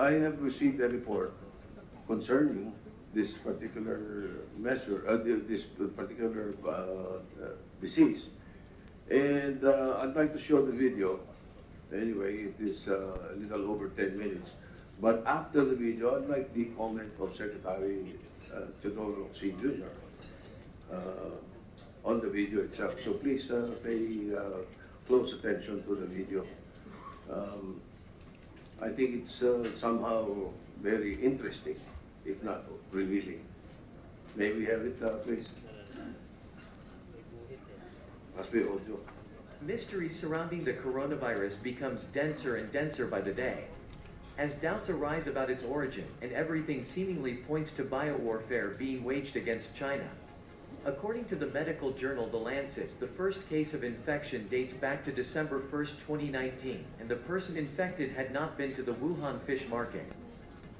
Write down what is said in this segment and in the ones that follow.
I have received a report concerning this particular measure, this particular disease. And I'd like to show the video. Anyway, it is a little over 10 minutes. But after the video, I'd like the comment of Secretary Teodoro C. Jr. On the video itself. So please pay close attention to the video. I think it's somehow very interesting, if not revealing. May we have it, please? Must be audio. Mystery surrounding the coronavirus becomes denser and denser by the day. As doubts arise about its origin, and everything seemingly points to biowarfare being waged against China. According to the medical journal The Lancet, the first case of infection dates back to December 1, 2019, and the person infected had not been to the Wuhan fish market.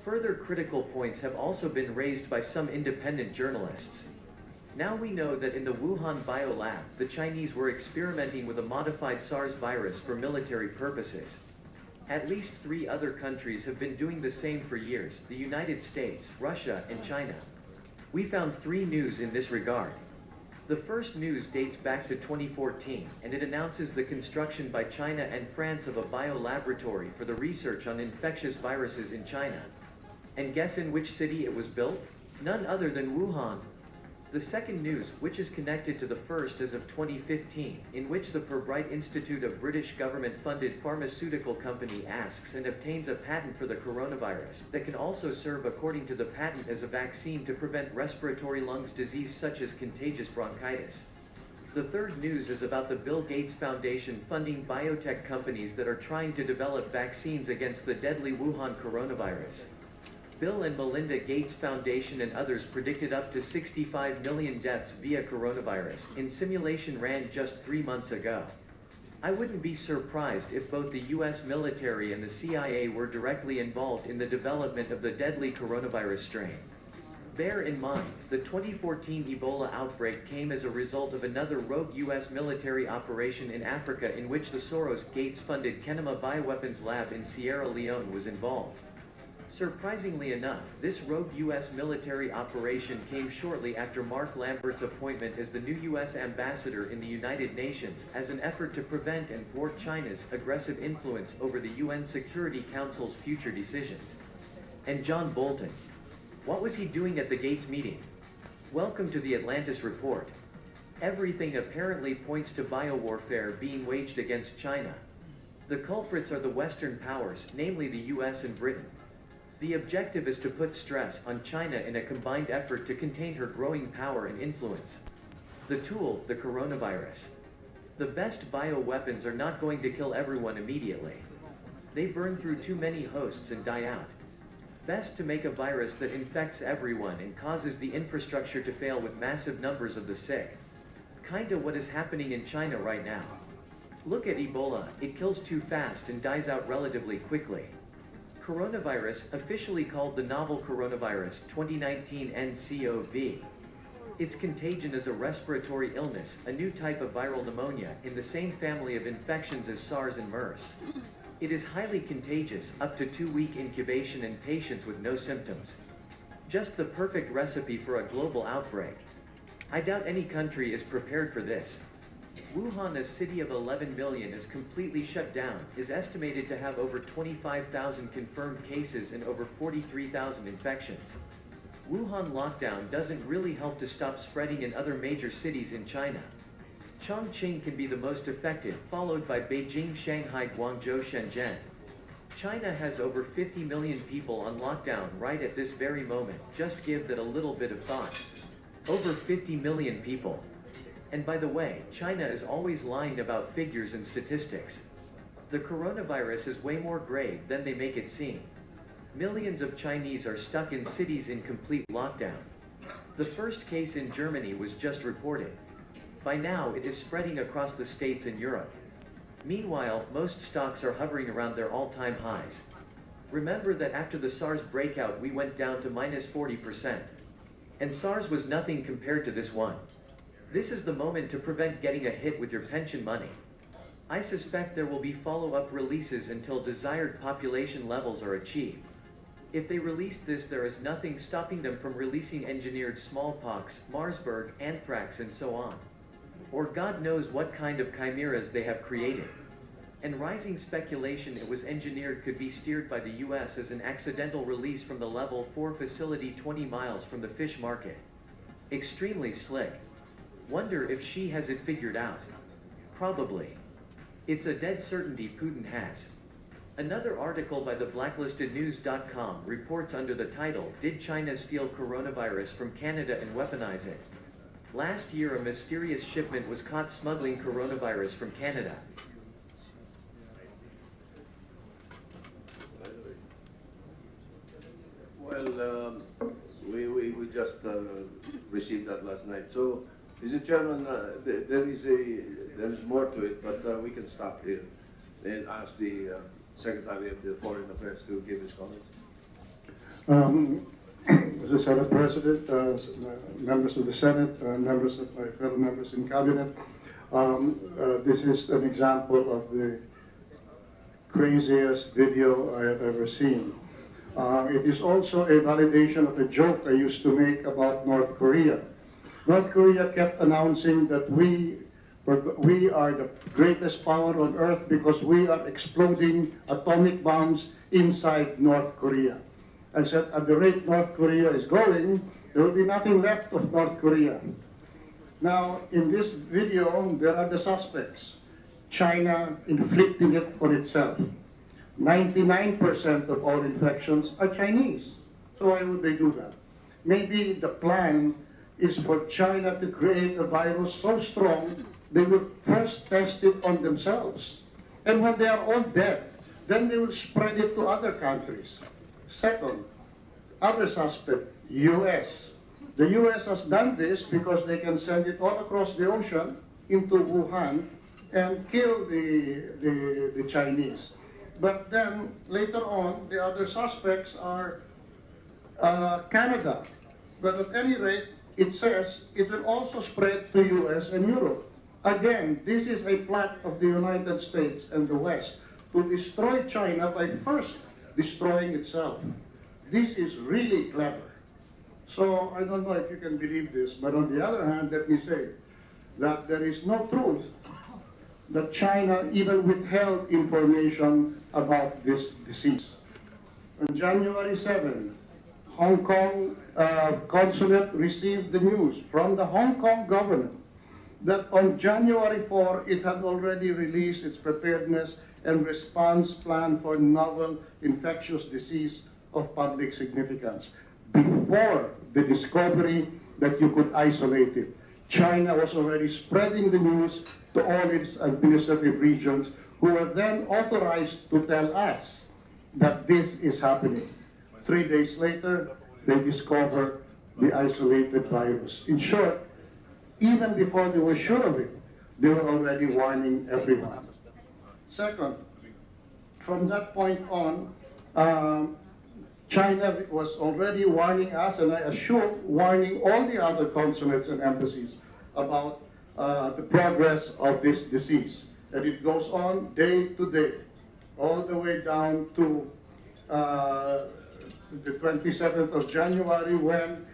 Further critical points have also been raised by some independent journalists. Now we know that in the Wuhan biolab, the Chinese were experimenting with a modified SARS virus for military purposes. At least 3 other countries have been doing the same for years: the United States, Russia, and China. We found 3 news in this regard. The first news dates back to 2014, and it announces the construction by China and France of a biolaboratory for the research on infectious viruses in China. And guess in which city it was built? None other than Wuhan. The second news, which is connected to the first, is of 2015, in which the Pirbright Institute of British government-funded pharmaceutical company asks and obtains a patent for the coronavirus that can also serve, according to the patent, as a vaccine to prevent respiratory lungs disease such as contagious bronchitis. The third news is about the Bill Gates Foundation funding biotech companies that are trying to develop vaccines against the deadly Wuhan coronavirus. Bill and Melinda Gates Foundation and others predicted up to 65 million deaths via coronavirus in simulation ran just 3 months ago. I wouldn't be surprised if both the US military and the CIA were directly involved in the development of the deadly coronavirus strain. Bear in mind, the 2014 Ebola outbreak came as a result of another rogue US military operation in Africa in which the Soros-Gates-funded Kenema Bioweapons lab in Sierra Leone was involved. Surprisingly enough, this rogue U.S. military operation came shortly after Mark Lambert's appointment as the new U.S. ambassador in the United Nations as an effort to prevent and thwart China's aggressive influence over the UN Security Council's future decisions. And John Bolton. What was he doing at the Gates meeting? Welcome to the Atlantis Report. Everything apparently points to biowarfare being waged against China. The culprits are the Western powers, namely the US and Britain. The objective is to put stress on China in a combined effort to contain her growing power and influence. The tool, the coronavirus. The best bioweapons are not going to kill everyone immediately. They burn through too many hosts and die out. Best to make a virus that infects everyone and causes the infrastructure to fail with massive numbers of the sick. Kinda what is happening in China right now. Look at Ebola, it kills too fast and dies out relatively quickly. Coronavirus, officially called the novel coronavirus 2019 nCoV. It's contagion as a respiratory illness, a new type of viral pneumonia, in the same family of infections as SARS and MERS. It is highly contagious, up to 2-week incubation in patients with no symptoms. Just the perfect recipe for a global outbreak. I doubt any country is prepared for this. Wuhan, a city of 11 million, is completely shut down, is estimated to have over 25,000 confirmed cases and over 43,000 infections. Wuhan lockdown doesn't really help to stop spreading in other major cities in China. Chongqing can be the most affected, followed by Beijing, Shanghai, Guangzhou, Shenzhen. China has over 50 million people on lockdown right at this very moment. Just give that a little bit of thought. Over 50 million people. And by the way, China is always lying about figures and statistics. The coronavirus is way more grave than they make it seem. Millions of Chinese are stuck in cities in complete lockdown. The first case in Germany was just reported. By now it is spreading across the States and Europe. Meanwhile, most stocks are hovering around their all-time highs. Remember that after the SARS breakout we went down to minus 40%. And SARS was nothing compared to this one. This is the moment to prevent getting a hit with your pension money. I suspect there will be follow-up releases until desired population levels are achieved. If they release this, there is nothing stopping them from releasing engineered smallpox, Marsburg, anthrax, and so on. Or God knows what kind of chimeras they have created. And rising speculation it was engineered could be steered by the US as an accidental release from the level 4 facility 20 miles from the fish market. Extremely slick. Wonder if she has it figured out. Probably. It's a dead certainty Putin has. Another article by the blacklistednews.com reports under the title, Did China Steal Coronavirus from Canada and Weaponize It? Last year a mysterious shipment was caught smuggling coronavirus from Canada. Well, we just received that last night. So, Mr. Chairman, there is more to it, but we can stop here and ask the Secretary of the Foreign Affairs to give his comments. Mr. Senate President, members of the Senate, members of my fellow members in Cabinet, this is an example of the craziest video I have ever seen. It is also a validation of a joke I used to make about North Korea. North Korea kept announcing that we are the greatest power on earth because we are exploding atomic bombs inside North Korea. I said, at the rate North Korea is going, there will be nothing left of North Korea. Now, in this video, there are the suspects. China inflicting it on itself. 99% of all infections are Chinese. So why would they do that? Maybe the plan is for China to create a virus so strong, they will first test it on themselves. And when they are all dead, then they will spread it to other countries. Second, other suspect, US. The US has done this because they can send it all across the ocean into Wuhan and kill the Chinese. But then, later on, the other suspects are Canada. But at any rate, it says it will also spread to US and Europe. Again, this is a plot of the United States and the West to destroy China by first destroying itself. This is really clever. So I don't know if you can believe this, but on the other hand, let me say that there is no truth that China even withheld information about this disease. On January 7, Hong Kong consulate received the news from the Hong Kong government that on January 4, it had already released its preparedness and response plan for novel infectious disease of public significance. Before the discovery that you could isolate it, China was already spreading the news to all its administrative regions, who were then authorized to tell us that this is happening. 3 days later, they discover the isolated virus. In short, even before they were sure of it, they were already warning everyone. Second, from that point on, China was already warning us, and I assume warning all the other consulates and embassies about the progress of this disease. And it goes on day to day, all the way down to the 27th of January when,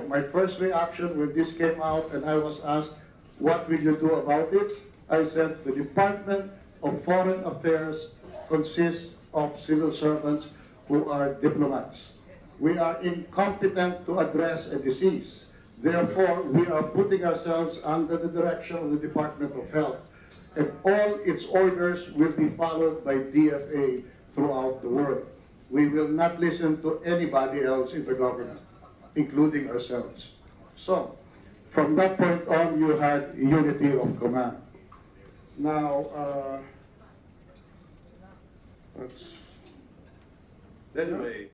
my first reaction when this came out and I was asked, what will you do about it? I said, the Department of Foreign Affairs consists of civil servants who are diplomats. We are incompetent to address a disease. Therefore, we are putting ourselves under the direction of the Department of Health, and all its orders will be followed by DFA throughout the world. We will not listen to anybody else in the government, including ourselves. So, from that point on, you had unity of command. Now, Anyway.